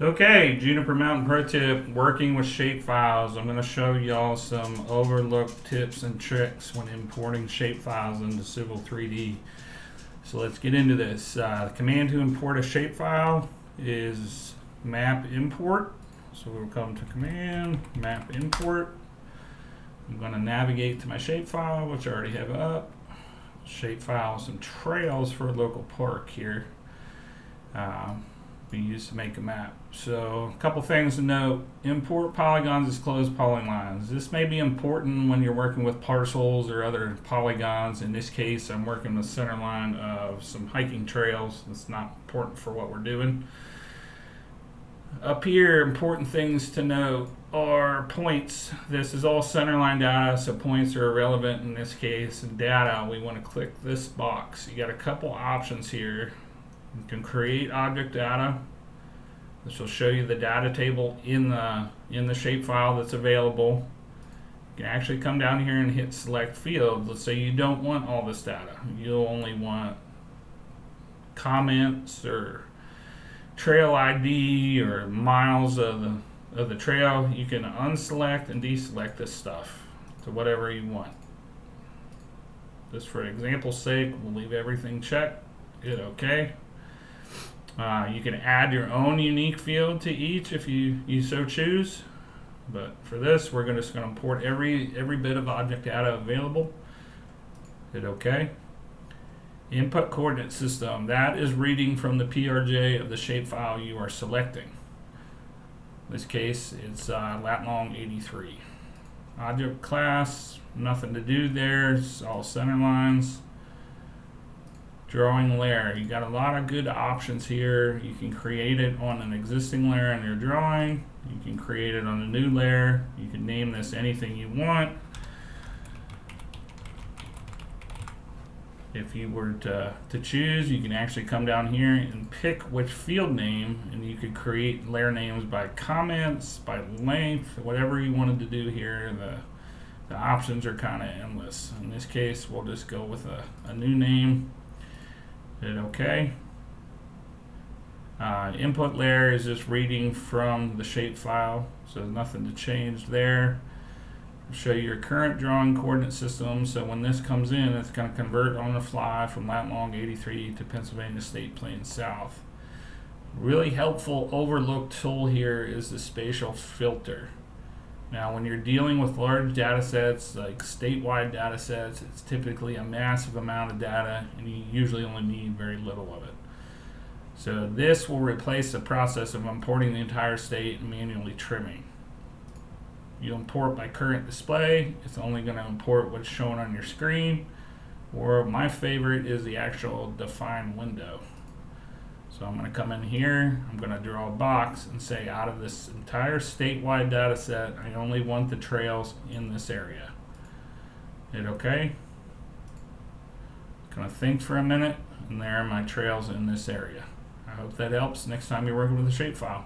Okay, Juniper Mountain Pro Tip, working with shapefiles. I'm going to show y'all some overlooked tips and tricks when importing shapefiles into Civil 3D. So let's get into this. The command to import a shapefile is map import. So we'll come to command, map import. I'm going to navigate to my shapefile, which I already have up. Shapefile, some trails for a local park here. Be used to make a map. So a couple things to note: import polygons as closed polylines. This may be important when you're working with parcels or other polygons. In this case, I'm working with center line of some hiking trails. It's not important for what we're doing. Up here, important things to note are points. This is all centerline data, so points are irrelevant in this case. Data, we want to click this box. You got a couple options here. You can create object data. This will show you the data table in the shapefile that's available. You can actually come down here and hit select field. Let's say you don't want all this data. You'll only want comments or trail ID or miles of the trail. You can unselect and deselect this stuff to whatever you want. Just for example's sake, we'll leave everything checked. Hit OK. You can add your own unique field to each if you so choose, but for this we're just going to import every bit of object data available. Hit OK. Input coordinate system, that is reading from the PRJ of the shapefile you are selecting. In this case it's lat long 83. Object class, nothing to do there, it's all center lines. Drawing layer, you got a lot of good options here. You can create it on an existing layer in your drawing. You can create it on a new layer. You can name this anything you want. If you were to choose, you can actually come down here and pick which field name, and you could create layer names by comments, by length, whatever you wanted to do here. The options are kind of endless. In this case, we'll just go with a new name. Hit OK. Input layer is just reading from the shapefile, so nothing to change there. I'll show you your current drawing coordinate system. So when this comes in, it's going to convert on the fly from lat long 83 to Pennsylvania State Plain South. Really helpful overlooked tool here is the spatial filter. Now, when you're dealing with large data sets, like statewide data sets, it's typically a massive amount of data, and you usually only need very little of it. So this will replace the process of importing the entire state and manually trimming. You import by current display, it's only going to import what's shown on your screen, or my favorite is the actual define window. So I'm going to come in here, I'm going to draw a box and say out of this entire statewide data set, I only want the trails in this area. Hit OK. Going to think for a minute, and there are my trails in this area. I hope that helps next time you're working with a shapefile.